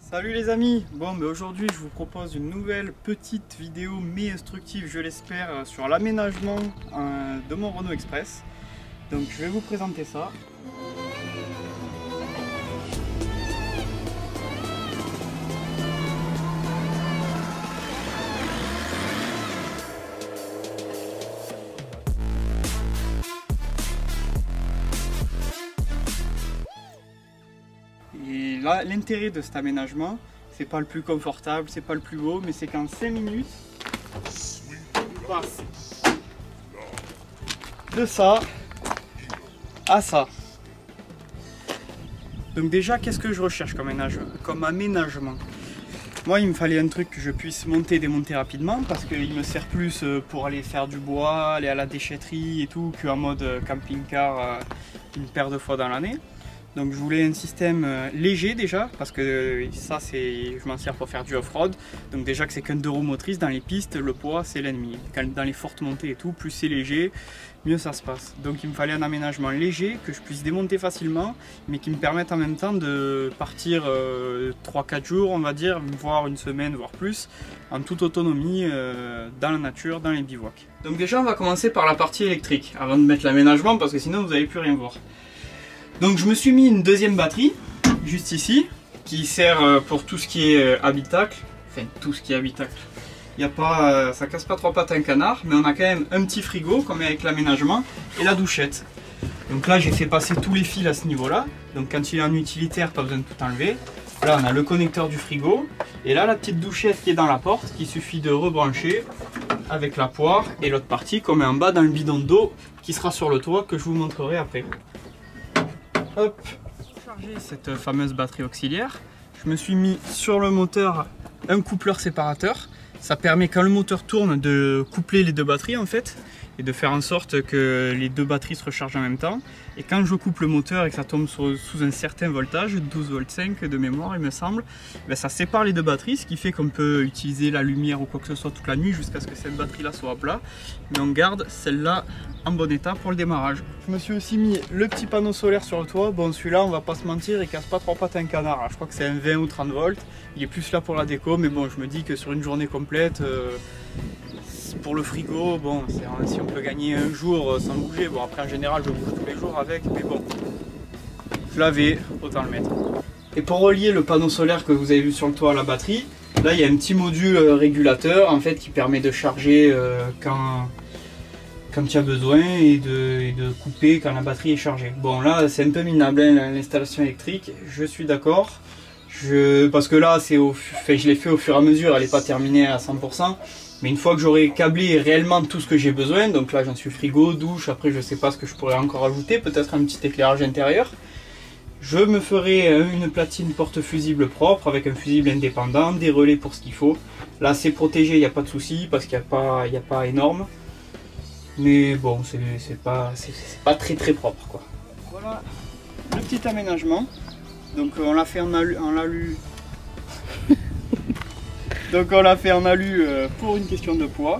Salut les amis, aujourd'hui je vous propose une nouvelle petite vidéo mais instructive, je l'espère, sur l'aménagement de mon Renault Express. Donc je vais vous présenter ça. Et là, l'intérêt de cet aménagement, c'est pas le plus confortable, c'est pas le plus beau, mais c'est qu'en 5 minutes, on passe de ça à ça. Donc déjà, qu'est-ce que je recherche comme aménagement? Moi, il me fallait un truc que je puisse monter et démonter rapidement, parce qu'il me sert plus pour aller faire du bois, aller à la déchetterie et tout, qu'en mode camping-car une paire de fois dans l'année. Donc je voulais un système léger déjà, parce que ça je m'en sers pour faire du off-road. Donc déjà que c'est qu'un 2 roues motrices, dans les pistes, le poids c'est l'ennemi. Dans les fortes montées et tout, plus c'est léger, mieux ça se passe. Donc il me fallait un aménagement léger, que je puisse démonter facilement, mais qui me permette en même temps de partir 3-4 jours, on va dire, voire une semaine, voire plus, en toute autonomie, dans la nature, dans les bivouacs. Donc déjà on va commencer par la partie électrique, avant de mettre l'aménagement, parce que sinon vous n'allez plus rien voir. Donc je me suis mis une deuxième batterie, juste ici, qui sert pour tout ce qui est habitacle. Enfin, tout ce qui est habitacle. Ça casse pas trois pattes à un canard, mais on a quand même un petit frigo, comme avec l'aménagement, et la douchette. Donc là, j'ai fait passer tous les fils à ce niveau-là. Donc quand il est en utilitaire, pas besoin de tout enlever. Là, on a le connecteur du frigo. Et là, la petite douchette qui est dans la porte, qu'il suffit de rebrancher avec la poire. Et l'autre partie qu'on met en bas dans le bidon d'eau, qui sera sur le toit, que je vous montrerai après. Hop, charger cette fameuse batterie auxiliaire. Je me suis mis sur le moteur un coupleur séparateur. Ça permet quand le moteur tourne de coupler les deux batteries en fait et de faire en sorte que les deux batteries se rechargent en même temps. Et quand je coupe le moteur et que ça tombe sous un certain voltage, 12,5 V de mémoire il me semble, ben ça sépare les deux batteries, ce qui fait qu'on peut utiliser la lumière ou quoi que ce soit toute la nuit jusqu'à ce que cette batterie là soit à plat. Mais on garde celle-là en bon état pour le démarrage. Je me suis aussi mis le petit panneau solaire sur le toit. Bon, celui-là, on va pas se mentir, il casse pas trois pattes à un canard. Alors, je crois que c'est un 20 ou 30 volts. Il est plus là pour la déco, mais bon, je me dis que sur une journée complète, pour le frigo, bon, si on peut gagner un jour sans bouger. Bon, après en général, je bouge tous les jours avec, mais bon, je l'avais, autant le mettre. Et pour relier le panneau solaire que vous avez vu sur le toit à la batterie, là, il y a un petit module régulateur en fait qui permet de charger quand tu as besoin et de couper quand la batterie est chargée. Bon, là c'est un peu minable hein, l'installation électrique, je suis d'accord, parce que là je l'ai fait au fur et à mesure, elle n'est pas terminée à 100%, mais une fois que j'aurai câblé réellement tout ce que j'ai besoin, donc là j'en suis frigo, douche, après je sais pas ce que je pourrais encore ajouter, peut-être un petit éclairage intérieur, je me ferai une platine porte-fusible propre avec un fusible indépendant, des relais pour ce qu'il faut. Là c'est protégé, il n'y a pas de souci parce qu'il n'y a pas énorme. Mais bon, c'est pas très propre quoi. Voilà le petit aménagement. Donc on l'a fait en alu. Donc on l'a fait en alu pour une question de poids.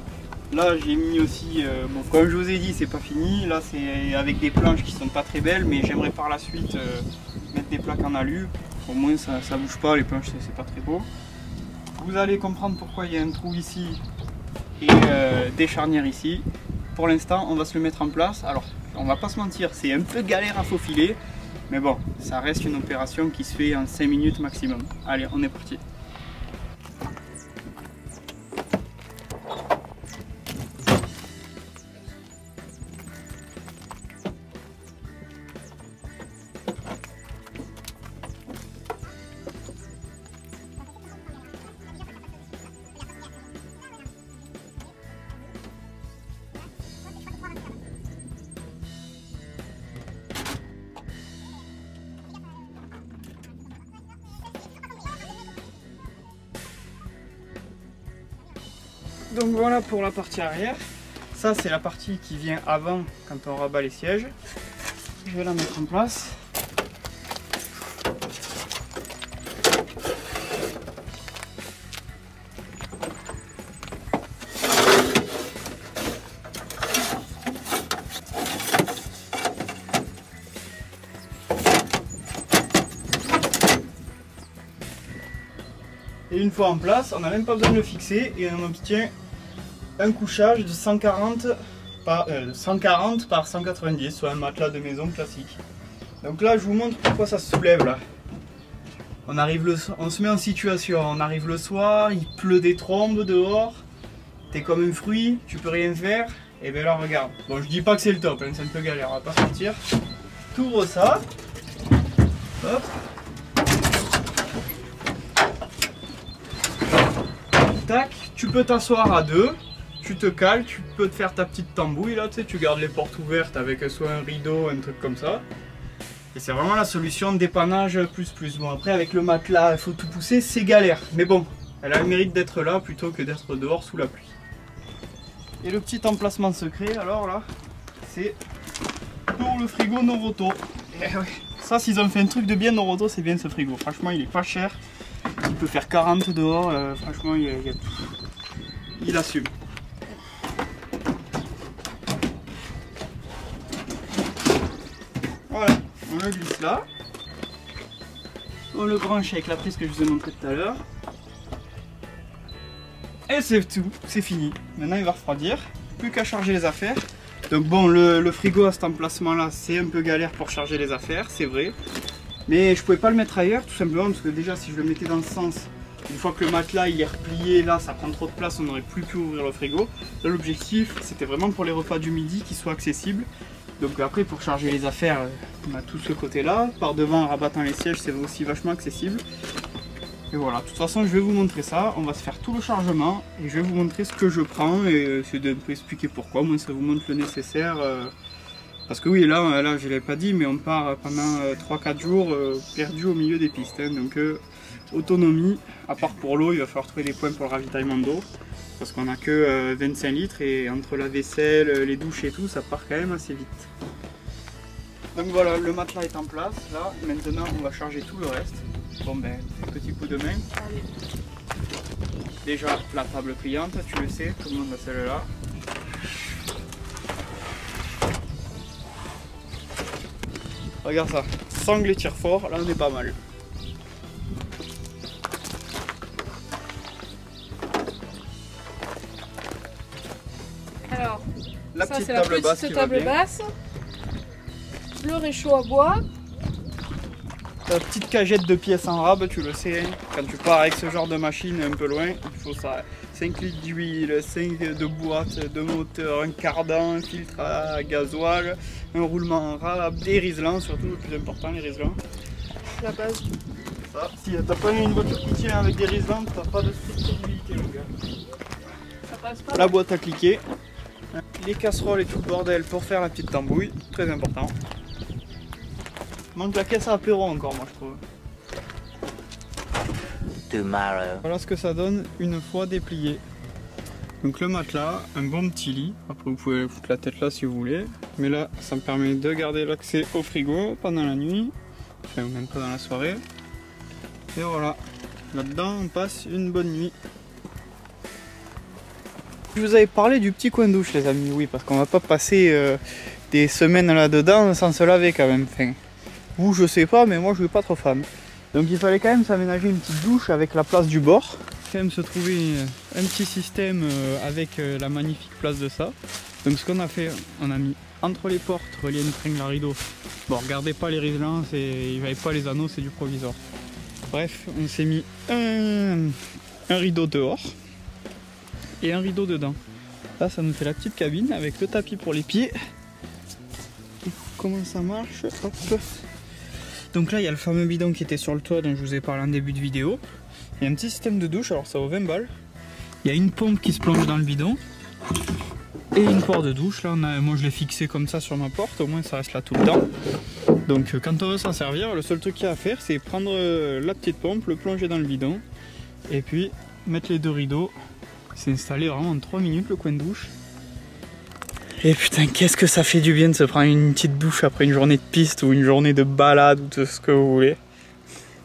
Là j'ai mis aussi, bon, comme je vous ai dit c'est pas fini. Là c'est avec des planches qui sont pas très belles, mais j'aimerais par la suite mettre des plaques en alu. Au moins ça bouge pas, les planches c'est pas très beau. Vous allez comprendre pourquoi il y a un trou ici et des charnières ici. Pour l'instant, on va se le mettre en place. Alors, on va pas se mentir, c'est un peu galère à faufiler. Mais bon, ça reste une opération qui se fait en 5 minutes maximum. Allez, on est parti. Donc voilà pour la partie arrière. Ça c'est la partie qui vient avant quand on rabat les sièges. Je vais la mettre en place. Et une fois en place, on n'a même pas besoin de le fixer et on obtient un couchage de 140 par 190 sur un matelas de maison classique. Donc là je vous montre pourquoi ça se soulève là. On se met en situation, on arrive le soir, il pleut des trombes dehors, t'es comme un fruit, tu peux rien faire, et bien là regarde. Bon, je dis pas que c'est le top, hein, c'est un peu galère, on va pas se mentir. T'ouvres ça, hop. Tac, tu peux t'asseoir à deux, tu te cales, tu peux te faire ta petite tambouille là, tu sais, tu gardes les portes ouvertes avec soit un rideau, un truc comme ça. Et c'est vraiment la solution de dépannage plus. Bon après avec le matelas, il faut tout pousser, c'est galère. Mais bon, elle a le mérite d'être là plutôt que d'être dehors sous la pluie. Et le petit emplacement secret, alors là, c'est pour le frigo Noroto. Et ouais. Ça, s'ils ont fait un truc de bien Noroto, c'est bien ce frigo. Franchement, il est pas cher. Il peut faire 40 dehors, franchement il assume. Voilà, on le glisse là. On le branche avec la prise que je vous ai montré tout à l'heure. Et c'est tout, c'est fini. Maintenant il va refroidir, plus qu'à charger les affaires. Donc bon, le frigo à cet emplacement là, c'est un peu galère pour charger les affaires, c'est vrai. Mais je pouvais pas le mettre ailleurs tout simplement parce que déjà si je le mettais dans le sens, une fois que le matelas il est replié là ça prend trop de place, on n'aurait plus pu ouvrir le frigo. Là l'objectif c'était vraiment pour les repas du midi qu'ils soient accessibles. Donc après pour charger les affaires on a tout ce côté là, par devant en rabattant les sièges c'est aussi vachement accessible. Et voilà, de toute façon je vais vous montrer ça, on va se faire tout le chargement et je vais vous montrer ce que je prends et essayer de vous expliquer pourquoi, moi ça vous montre le nécessaire. Parce que oui, là je ne l'ai pas dit, mais on part pendant 3-4 jours perdu au milieu des pistes. Hein, donc autonomie, à part pour l'eau, il va falloir trouver des points pour le ravitaillement d'eau. Parce qu'on n'a que 25 litres et entre la vaisselle, les douches et tout, ça part quand même assez vite. Donc voilà, le matelas est en place. Là, maintenant on va charger tout le reste. Bon ben, petit coup de main. Allez. Déjà la table pliante, tu le sais, tout le monde a celle-là. Regarde ça, sangle et tire fort, là on est pas mal. Alors, la ça petite c'est la table basse petite qui va table bien. basse. Le réchaud à bois. La petite cagette de pièces en rab, tu le sais, hein, quand tu pars avec ce genre de machine un peu loin, il faut ça. 5 litres d'huile, 5 de boîtes, de moteur, un cardan, un filtre à gasoil, un roulement en rab, des riselants, surtout le plus important, les riselants. La base. Ça, si t'as pas une voiture qui tient avec des riselants, t'as pas de crédibilité mon gars. Ça passe pas. La boîte à cliquer, les casseroles et tout le bordel pour faire la petite tambouille, très important. Manque la caisse à apéro encore moi je trouve. Tomorrow. Voilà ce que ça donne une fois déplié. Donc le matelas, un bon petit lit, après vous pouvez foutre la tête là si vous voulez, mais là ça me permet de garder l'accès au frigo pendant la nuit, enfin ou même pas dans la soirée. Et voilà, là-dedans on passe une bonne nuit. Je vous avais parlé du petit coin douche les amis, oui, parce qu'on va pas passer des semaines là-dedans sans se laver quand même. Enfin, vous je sais pas, mais moi je suis pas trop fan. Donc il fallait quand même s'aménager une petite douche avec la place du bord. Quand même se trouver un petit système avec la magnifique place de ça. Donc ce qu'on a fait, on a mis entre les portes relié à une tringle à rideau. Bon, regardez pas les riselants, il n'y avait pas les anneaux, c'est du provisoire. Bref, on s'est mis un rideau dehors et un rideau dedans. Là ça nous fait la petite cabine avec le tapis pour les pieds. Comment ça marche? Hop. Donc là il y a le fameux bidon qui était sur le toit dont je vous ai parlé en début de vidéo. Il y a un petit système de douche, alors ça vaut 20 balles. Il y a une pompe qui se plonge dans le bidon et une porte de douche. Là moi je l'ai fixé comme ça sur ma porte, au moins ça reste là tout le temps. Donc quand on veut s'en servir, le seul truc qu'il y a à faire c'est prendre la petite pompe, le plonger dans le bidon et puis mettre les deux rideaux. C'est installé vraiment en 3 minutes le coin de douche. Et putain, qu'est-ce que ça fait du bien de se prendre une petite douche après une journée de piste ou une journée de balade ou tout ce que vous voulez.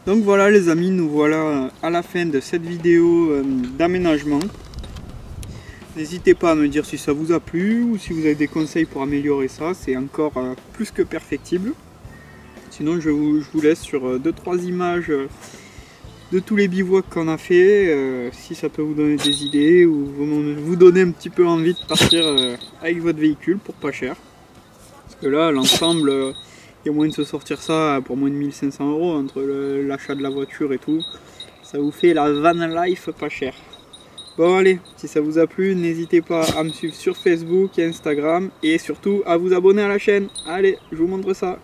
Donc voilà les amis, nous voilà à la fin de cette vidéo d'aménagement. N'hésitez pas à me dire si ça vous a plu ou si vous avez des conseils pour améliorer ça, c'est encore plus que perfectible. Sinon je vous laisse sur 2-3 images de tous les bivouacs qu'on a fait, si ça peut vous donner des idées ou vous donner un petit peu envie de partir avec votre véhicule pour pas cher. Parce que là, l'ensemble, il y a moyen de se sortir ça pour moins de 1500 € entre l'achat de la voiture et tout. Ça vous fait la van life pas cher. Bon allez, si ça vous a plu, n'hésitez pas à me suivre sur Facebook et Instagram et surtout à vous abonner à la chaîne. Allez, je vous montre ça.